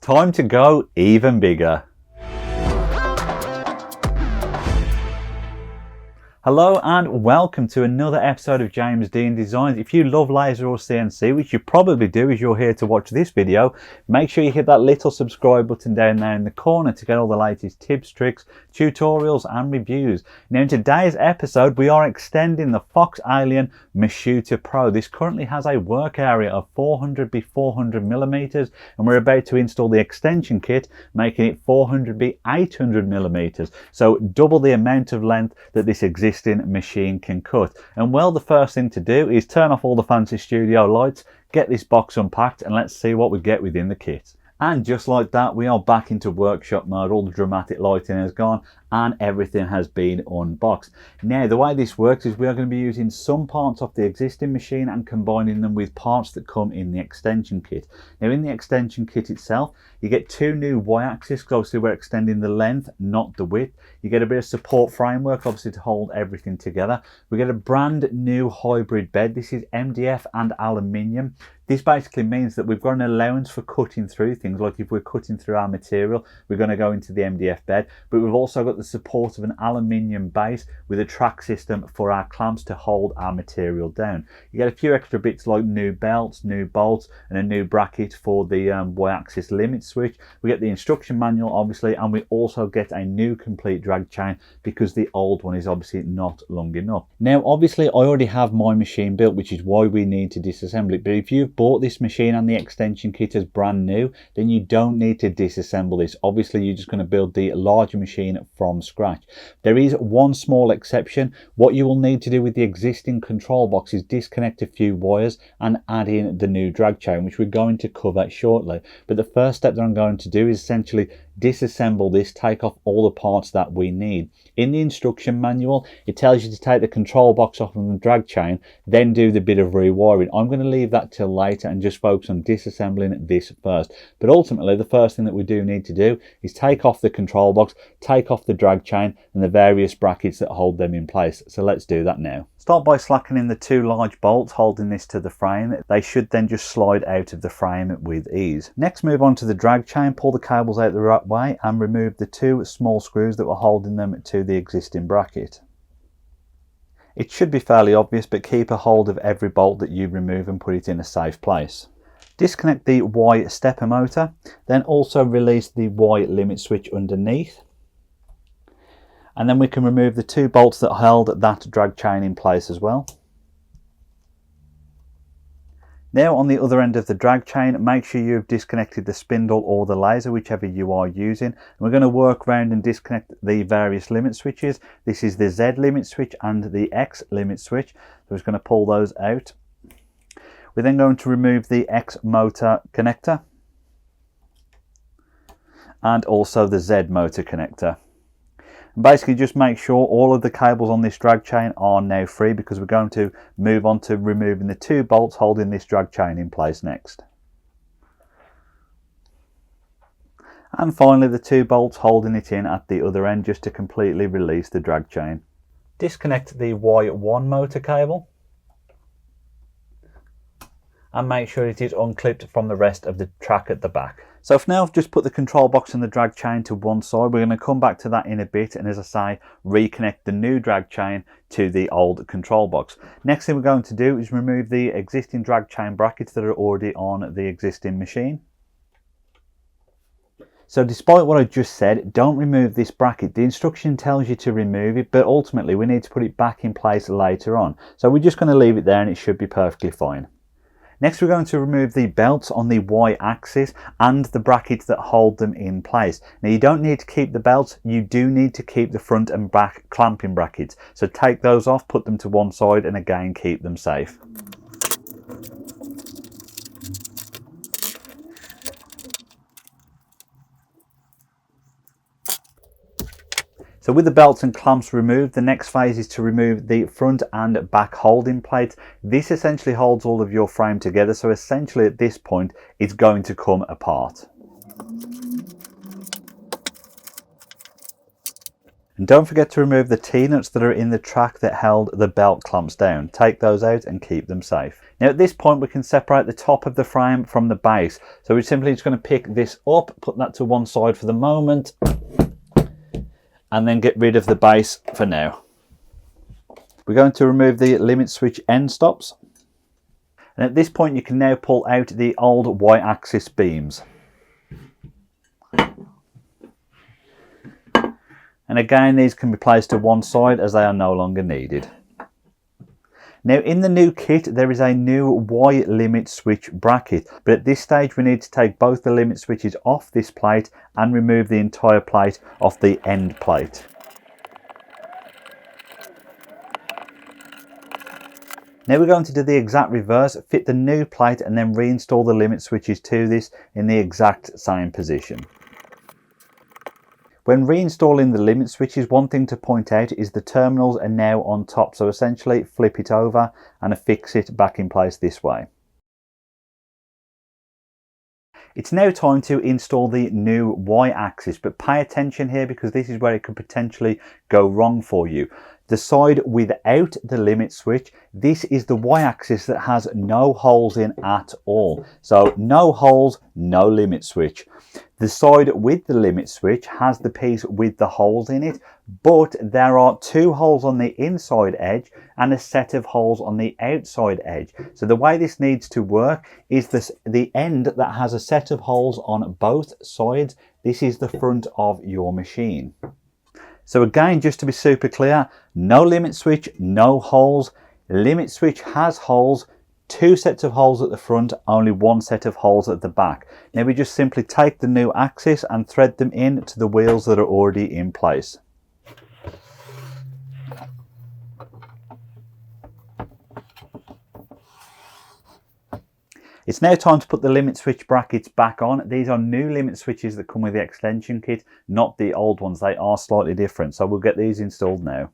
Time to go even bigger. Hello and welcome to another episode of James Dean Designs. If you love laser or CNC, which you probably do as you're here to watch this video, make sure you hit that little subscribe button down there in the corner to get all the latest tips, tricks, tutorials and reviews. Now in today's episode we are extending the FoxAlien Masuter Pro. This currently has a work area of 400 by 400 millimeters, and we're about to install the extension kit making it 400 by 800 millimeters, so double the amount of length that this existing machine can cut. And well, the first thing to do is turn off all the fancy studio lights, get this box unpacked, and let's see what we get within the kit. And just like that, we are back into workshop mode. All the dramatic lighting has gone and everything has been unboxed. Now the way this works is we are going to be using some parts of the existing machine and combining them with parts that come in the extension kit. Now in the extension kit itself you get two new y-axis, because obviously we're extending the length, not the width. You get a bit of support framework obviously to hold everything together. We get a brand new hybrid bed. This is MDF and aluminium. This basically means that we've got an allowance for cutting through things, like if we're cutting through our material, we're going to go into the MDF bed, but we've also got the support of an aluminium base with a track system for our clamps to hold our material down. You get a few extra bits like new belts, new bolts, and a new bracket for the y-axis limit switch. We get the instruction manual obviously, and we also get a new complete drag chain because the old one is obviously not long enough. Now obviously I already have my machine built, which is why we need to disassemble it, but if you've bought this machine and the extension kit as brand new, then you don't need to disassemble this. Obviously you're just going to build the larger machine from scratch. There is one small exception. What you will need to do with the existing control box is disconnect a few wires and add in the new drag chain, which we're going to cover shortly. But the first step that I'm going to do is essentially disassemble this, take off all the parts that we need. In the instruction manual it tells you to take the control box off of the drag chain, then do the bit of rewiring. I'm going to leave that till later and just focus on disassembling this first. But ultimately the first thing that we do need to do is take off the control box, take off the drag chain and the various brackets that hold them in place. So let's do that now. Start by slackening the two large bolts holding this to the frame. They should then just slide out of the frame with ease. Next move on to the drag chain, pull the cables out the right way and remove the two small screws that were holding them to the existing bracket. It should be fairly obvious, but keep a hold of every bolt that you remove and put it in a safe place. Disconnect the Y stepper motor, then also release the Y limit switch underneath. And then we can remove the two bolts that held that drag chain in place as well. Now on the other end of the drag chain, make sure you've disconnected the spindle or the laser, whichever you are using. And we're going to work around and disconnect the various limit switches. This is the Z limit switch and the X limit switch. So we're just going to pull those out. We're then going to remove the X motor connector and also the Z motor connector. And basically just make sure all of the cables on this drag chain are now free, because we're going to move on to removing the two bolts holding this drag chain in place next. And finally the two bolts holding it in at the other end, just to completely release the drag chain. Disconnect the Y1 motor cable and make sure it is unclipped from the rest of the track at the back. So for now I've just put the control box and the drag chain to one side. We're going to come back to that in a bit and, as I say, reconnect the new drag chain to the old control box. Next thing we're going to do is remove the existing drag chain brackets that are already on the existing machine. So despite what I just said, don't remove this bracket. The instruction tells you to remove it, but ultimately we need to put it back in place later on. So we're just going to leave it there and it should be perfectly fine. Next we're going to remove the belts on the Y-axis and the brackets that hold them in place. Now you don't need to keep the belts, you do need to keep the front and back clamping brackets. So take those off, put them to one side and again keep them safe. So with the belts and clamps removed, the next phase is to remove the front and back holding plates. This essentially holds all of your frame together, so essentially at this point it's going to come apart. And don't forget to remove the T-nuts that are in the track that held the belt clamps down. Take those out and keep them safe. Now at this point we can separate the top of the frame from the base. So we're simply just going to pick this up, put that to one side for the moment, and then get rid of the base for now. We're going to remove the limit switch end stops. And at this point you can now pull out the old Y-axis beams. And again, these can be placed to one side as they are no longer needed. Now in the new kit there is a new Y limit switch bracket, but at this stage we need to take both the limit switches off this plate and remove the entire plate off the end plate. Now we're going to do the exact reverse, fit the new plate and then reinstall the limit switches to this in the exact same position. When reinstalling the limit switches, one thing to point out is the terminals are now on top, so essentially flip it over and affix it back in place this way. It's now time to install the new Y-axis, but pay attention here because this is where it could potentially go wrong for you. The side without the limit switch, this is the Y-axis that has no holes in at all. So no holes, no limit switch. The side with the limit switch has the piece with the holes in it, but there are 2 holes on the inside edge and a set of holes on the outside edge. So the way this needs to work is the end that has a set of holes on both sides. This is the front of your machine. So again, just to be super clear, no limit switch, no holes. Limit switch has holes, 2 sets of holes at the front, only 1 set of holes at the back. Now we just simply take the new axis and thread them in to the wheels that are already in place. It's now time to put the limit switch brackets back on. These are new limit switches that come with the extension kit, not the old ones. They are slightly different, so we'll get these installed now.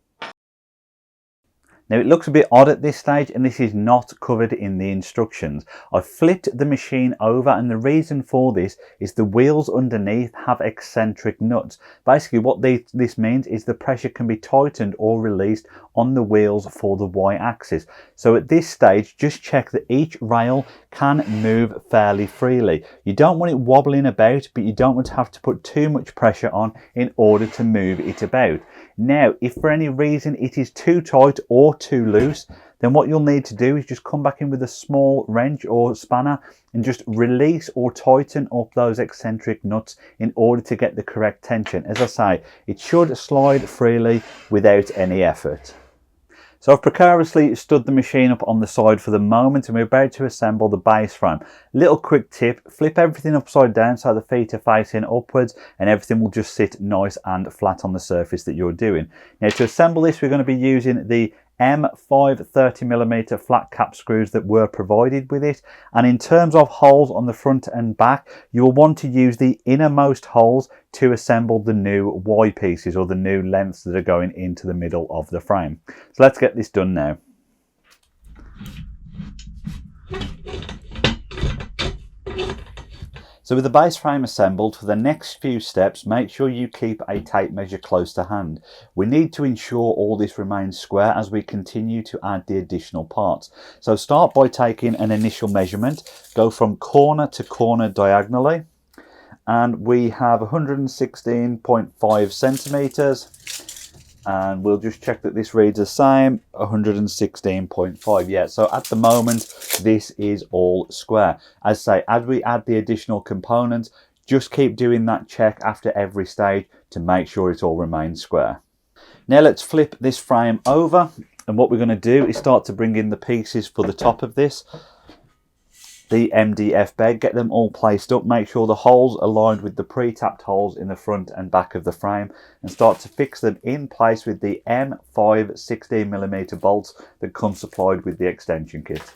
Now it looks a bit odd at this stage and this is not covered in the instructions. I've flipped the machine over and the reason for this is the wheels underneath have eccentric nuts. Basically what this means is the pressure can be tightened or released on the wheels for the Y-axis. So at this stage just check that each rail can move fairly freely. You don't want it wobbling about, but you don't want to have to put too much pressure on in order to move it about. Now, if for any reason it is too tight or too loose, then what you'll need to do is just come back in with a small wrench or spanner and just release or tighten up those eccentric nuts in order to get the correct tension. As I say, it should slide freely without any effort. So I've precariously stood the machine up on the side for the moment and we're about to assemble the base frame. Little quick tip, flip everything upside down so the feet are facing upwards and everything will just sit nice and flat on the surface that you're doing. Now to assemble this we're going to be using the M5 30mm flat cap screws that were provided with it, and in terms of holes on the front and back you will want to use the innermost holes to assemble the new Y pieces or the new lengths that are going into the middle of the frame. So let's get this done now. So with the base frame assembled, for the next few steps, make sure you keep a tape measure close to hand. We need to ensure all this remains square as we continue to add the additional parts. So start by taking an initial measurement, go from corner to corner diagonally, and we have 116.5 centimeters. And we'll just check that this reads the same, 116.5. Yeah, so at the moment this is all square. As I say, as we add the additional components, just keep doing that check after every stage to make sure it all remains square. Now let's flip this frame over, and what we're going to do is start to bring in the pieces for the top of this. The MDF bed, get them all placed up, make sure the holes aligned with the pre-tapped holes in the front and back of the frame, and start to fix them in place with the M5 16mm bolts that come supplied with the extension kit.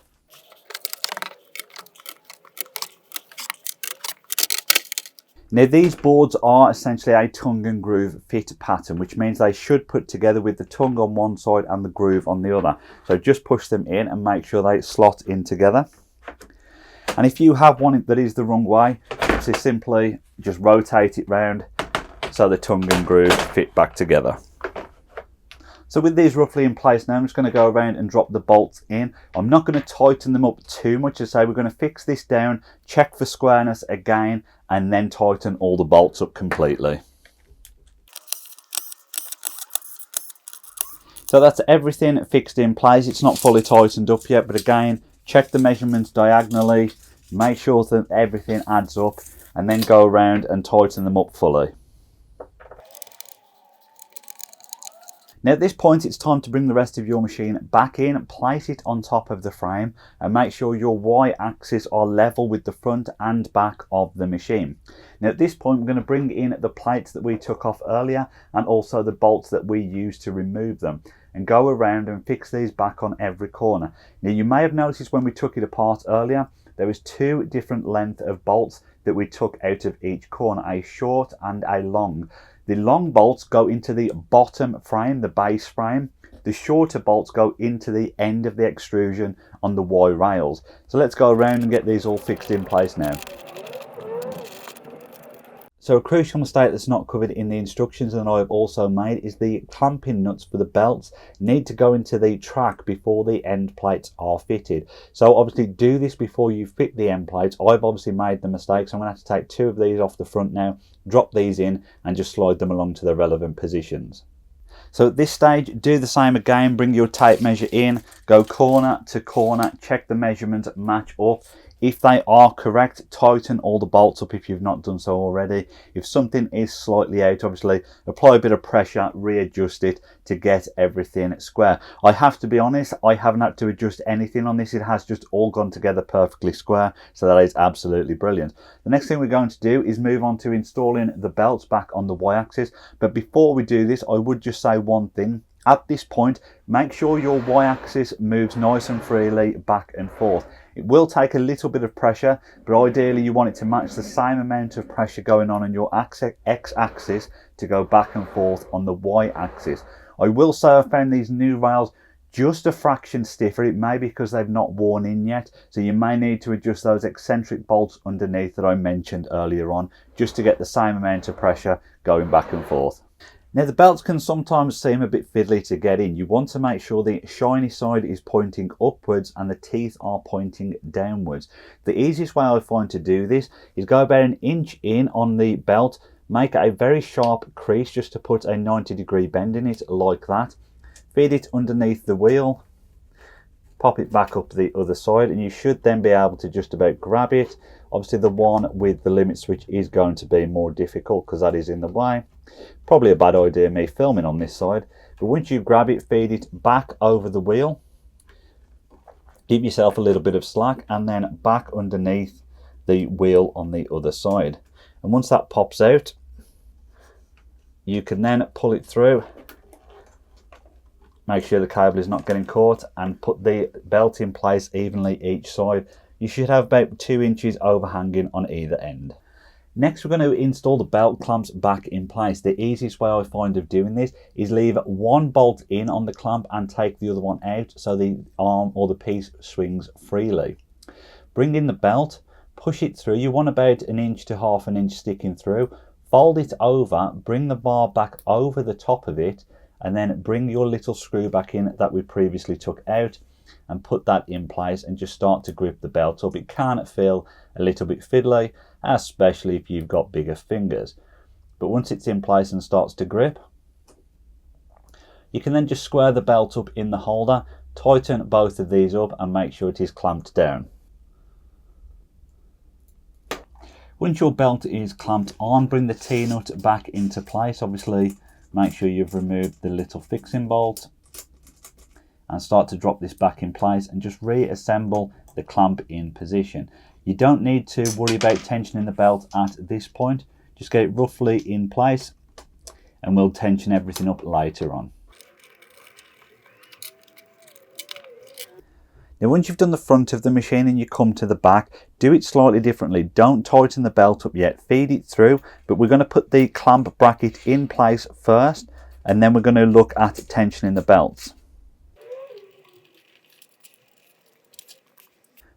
Now these boards are essentially a tongue and groove fit pattern, which means they should put together with the tongue on one side and the groove on the other. So just push them in and make sure they slot in together. And if you have one that is the wrong way, so simply just rotate it round so the tongue and groove fit back together. So with these roughly in place now, I'm just going to go around and drop the bolts in. I'm not going to tighten them up too much. As I say, we're going to fix this down, check for squareness again, and then tighten all the bolts up completely. So that's everything fixed in place. It's not fully tightened up yet, but again, check the measurements diagonally, make sure that everything adds up, and then go around and tighten them up fully. Now at this point, it's time to bring the rest of your machine back in, place it on top of the frame, and make sure your Y-axis are level with the front and back of the machine. Now at this point, we're going to bring in the plates that we took off earlier and also the bolts that we used to remove them, and go around and fix these back on every corner. Now you may have noticed when we took it apart earlier, there was two different lengths of bolts that we took out of each corner, a short and a long. The long bolts go into the bottom frame, the base frame. The shorter bolts go into the end of the extrusion on the Y rails. So let's go around and get these all fixed in place now. So a crucial mistake that's not covered in the instructions that I've also made is the clamping nuts for the belts need to go into the track before the end plates are fitted. So obviously do this before you fit the end plates. I've obviously made the mistake, so I'm going to have to take two of these off the front now, drop these in and just slide them along to the relevant positions. So at this stage, do the same again, bring your tape measure in, go corner to corner, check the measurements match up. If they are correct, tighten all the bolts up if you've not done so already. If something is slightly out, obviously apply a bit of pressure, readjust it to get everything square. I have to be honest, I haven't had to adjust anything on this. It has just all gone together perfectly square, so that is absolutely brilliant. The next thing we're going to do is move on to installing the belts back on the Y-axis. But before we do this, I would just say one thing. At this point, make sure your Y-axis moves nice and freely back and forth. It will take a little bit of pressure, but ideally you want it to match the same amount of pressure going on your X-axis to go back and forth on the Y-axis. I will say I found these new rails just a fraction stiffer. It may be because they've not worn in yet, so you may need to adjust those eccentric bolts underneath that I mentioned earlier on, just to get the same amount of pressure going back and forth. Now the belts can sometimes seem a bit fiddly to get in. You want to make sure the shiny side is pointing upwards and the teeth are pointing downwards. The easiest way I find to do this is go about an inch in on the belt, make a very sharp crease just to put a 90-degree bend in it like that. Feed it underneath the wheel, pop it back up the other side, and you should then be able to just about grab it. Obviously the one with the limit switch is going to be more difficult because that is in the way. Probably a bad idea me filming on this side, but once you grab it, feed it back over the wheel, give yourself a little bit of slack, and then back underneath the wheel on the other side. And once that pops out, you can then pull it through, make sure the cable is not getting caught, and put the belt in place evenly each side. You should have about 2 inches overhanging on either end. Next, we're going to install the belt clamps back in place. The easiest way I find of doing this is leave one bolt in on the clamp and take the other one out so the arm or the piece swings freely. Bring in the belt, push it through. You want about 1 inch to ½ an inch sticking through. Fold it over, bring the bar back over the top of it, and then bring your little screw back in that we previously took out and put that in place and just start to grip the belt up. It can feel a little bit fiddly, especially if you've got bigger fingers. But once it's in place and starts to grip, you can then just square the belt up in the holder, tighten both of these up and make sure it is clamped down. Once your belt is clamped on, bring the T-nut back into place. Obviously, make sure you've removed the little fixing bolt and start to drop this back in place and just reassemble the clamp in position. You don't need to worry about tensioning the belt at this point. Just get it roughly in place and we'll tension everything up later on. Now once you've done the front of the machine and you come to the back, do it slightly differently. Don't tighten the belt up yet, feed it through, but we're going to put the clamp bracket in place first and then we're going to look at tensioning the belts.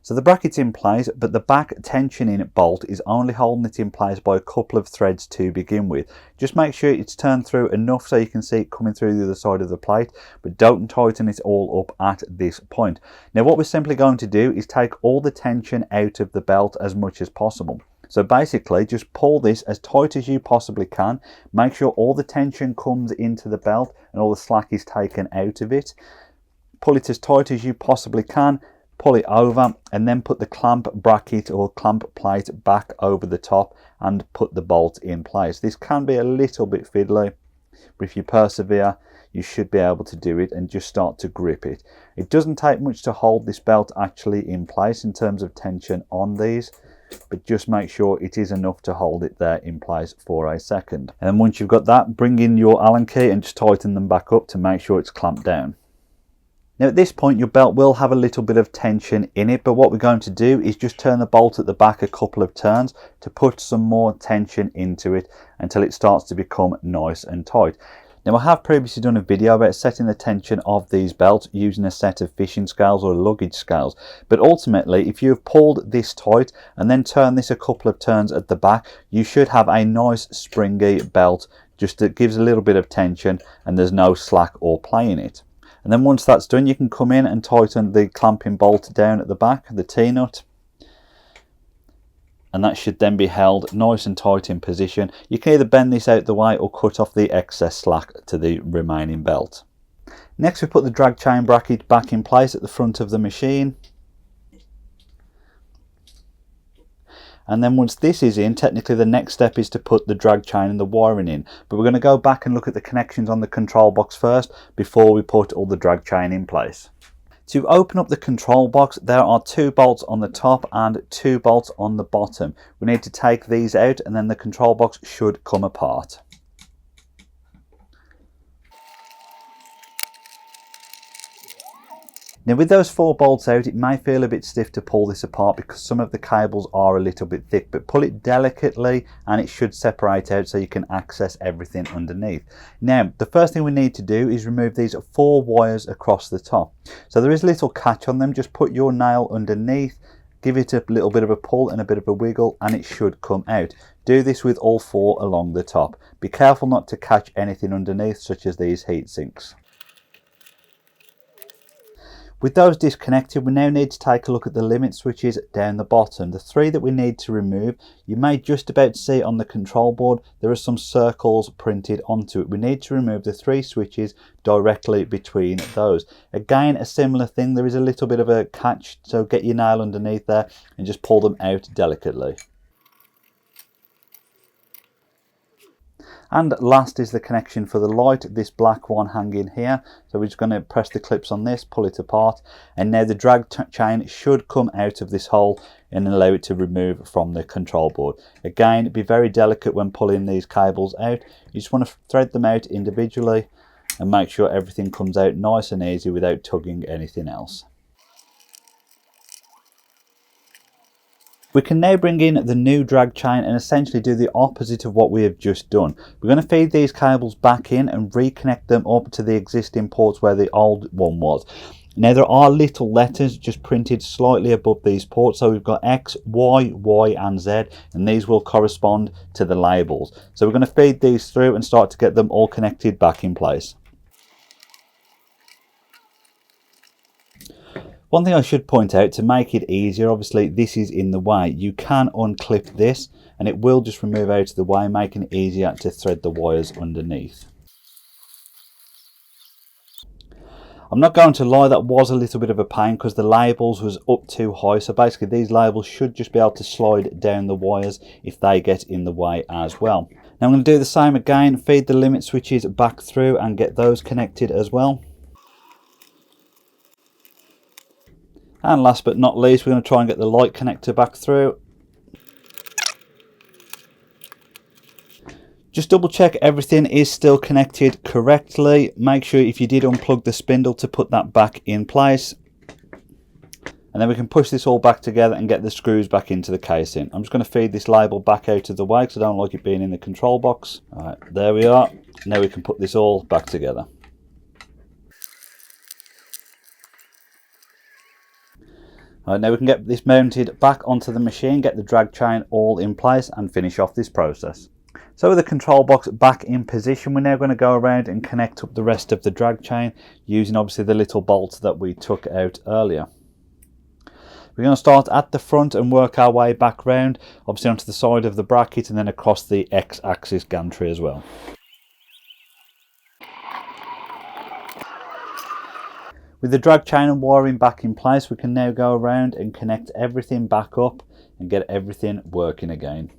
So the bracket's in place, but the back tensioning bolt is only holding it in place by a couple of threads to begin with. Just make sure it's turned through enough so you can see it coming through the other side of the plate, but don't tighten it all up at this point. Now what we're simply going to do is take all the tension out of the belt as much as possible. So basically just pull this as tight as you possibly can. Make sure all the tension comes into the belt and all the slack is taken out of it. Pull it as tight as you possibly can. Pull it over and then put the clamp bracket or clamp plate back over the top and put the bolt in place. This can be a little bit fiddly, but if you persevere you should be able to do it and just start to grip it. It doesn't take much to hold this belt actually in place in terms of tension on these, but just make sure it is enough to hold it there in place for a second. And then once you've got that, bring in your Allen key and just tighten them back up to make sure it's clamped down. Now at this point your belt will have a little bit of tension in it, but what we're going to do is just turn the bolt at the back a couple of turns to put some more tension into it until it starts to become nice and tight. Now I have previously done a video about setting the tension of these belts using a set of fishing scales or luggage scales, but ultimately if you have pulled this tight and then turn this a couple of turns at the back, you should have a nice springy belt just that gives a little bit of tension and there's no slack or play in it. And then once that's done, you can come in and tighten the clamping bolt down at the back, the T-nut. And that should then be held nice and tight in position. You can either bend this out the way or cut off the excess slack to the remaining belt. Next we put the drag chain bracket back in place at the front of the machine. And then once this is in, technically the next step is to put the drag chain and the wiring in. But we're going to go back and look at the connections on the control box first before we put all the drag chain in place. To open up the control box, there are 2 bolts on the top and 2 bolts on the bottom. We need to take these out and then the control box should come apart. Now with those 4 bolts out, it may feel a bit stiff to pull this apart because some of the cables are a little bit thick, but pull it delicately and it should separate out so you can access everything underneath. Now the first thing we need to do is remove these 4 wires across the top. So there is a little catch on them, just put your nail underneath, give it a little bit of a pull and a bit of a wiggle and it should come out. Do this with all 4 along the top. Be careful not to catch anything underneath such as these heat sinks. With those disconnected, we now need to take a look at the limit switches down the bottom. The 3 that we need to remove, you may just about see on the control board, there are some circles printed onto it. We need to remove the 3 switches directly between those. Again, a similar thing, there is a little bit of a catch, so get your nail underneath there and just pull them out delicately. And last is the connection for the light, this black one hanging here. So we're just going to press the clips on this, pull it apart, and now the drag chain should come out of this hole and allow it to remove from the control board. Again, be very delicate when pulling these cables out. You just want to thread them out individually and make sure everything comes out nice and easy without tugging anything else. We can now bring in the new drag chain and essentially do the opposite of what we have just done. We're going to feed these cables back in and reconnect them up to the existing ports where the old one was. Now there are little letters just printed slightly above these ports, so we've got X, Y, Y and Z, and these will correspond to the labels. So we're going to feed these through and start to get them all connected back in place. One thing I should point out to make it easier, obviously this is in the way, you can unclip this and it will just remove out of the way, making it easier to thread the wires underneath. I'm not going to lie, that was a little bit of a pain because the labels was up too high, so basically these labels should just be able to slide down the wires if they get in the way as well. Now I'm going to do the same again, feed the limit switches back through and get those connected as well. And last but not least, we're going to try and get the light connector back through. Just double check everything is still connected correctly. Make sure if you did unplug the spindle to put that back in place. And then we can push this all back together and get the screws back into the casing. I'm just going to feed this label back out of the way because I don't like it being in the control box. Alright, there we are. Now we can put this all back together. Now we can get this mounted back onto the machine, get the drag chain all in place and finish off this process. So with the control box back in position, we're now going to go around and connect up the rest of the drag chain using obviously the little bolts that we took out earlier. We're going to start at the front and work our way back round, obviously onto the side of the bracket and then across the X-axis gantry as well. With the drag chain and wiring back in place, we can now go around and connect everything back up and get everything working again.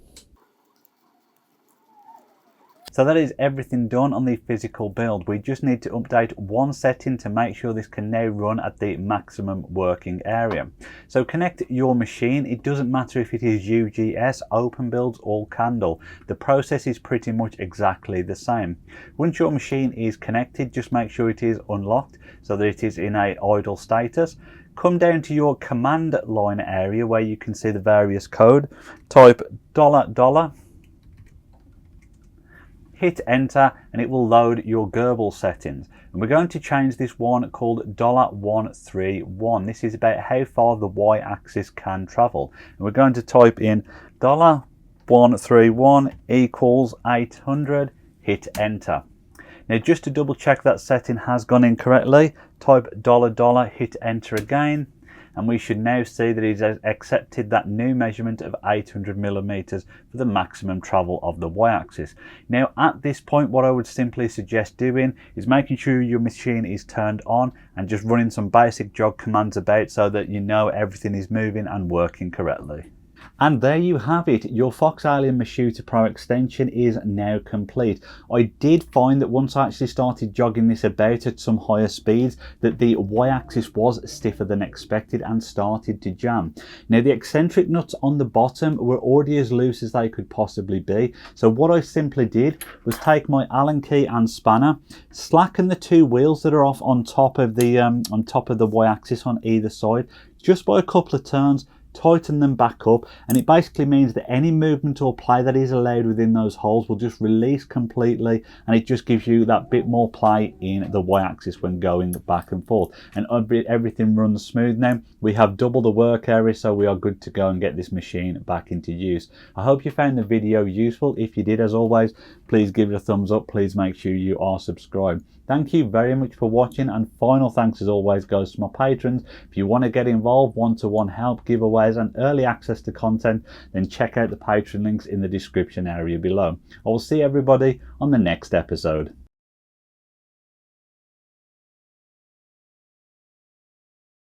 So that is everything done on the physical build. We just need to update one setting to make sure this can now run at the maximum working area. So connect your machine. It doesn't matter if it is UGS, open builds or candle. The process is pretty much exactly the same. Once your machine is connected, just make sure it is unlocked so that it is in a idle status. Come down to your command line area where you can see the various code. Type $, hit enter and it will load your GRBL settings. And we're going to change this one called $131. This is about how far the y-axis can travel. And we're going to type in $131 equals 800, hit enter. Now just to double check that setting has gone in correctly, type $, hit enter again, and we should now see that it has accepted that new measurement of 800 millimeters for the maximum travel of the y-axis. Now at this point, what I would simply suggest doing is making sure your machine is turned on and just running some basic jog commands about so that you know everything is moving and working correctly. And there you have it, your FoxAlien Masuter Pro extension is now complete. I did find that once I actually started jogging this about at some higher speeds, that the y-axis was stiffer than expected and started to jam. Now the eccentric nuts on the bottom were already as loose as they could possibly be, so what I simply did was take my Allen key and spanner, slacken the two wheels that are off on top of the y-axis on either side, just by a couple of turns, tighten them back up, and it basically means that any movement or play that is allowed within those holes will just release completely, and it just gives you that bit more play in the y-axis when going back and forth, and everything runs smooth. Now we have double the work area, so we are good to go and get this machine back into use. I hope you found the video useful. If you did, as always, please give it a thumbs up. Please make sure you are subscribed. Thank you very much for watching, and final thanks as always goes to my patrons. If you want to get involved, one-to-one help, giveaways and early access to content, then check out the Patreon links in the description area below. I will see everybody on the next episode.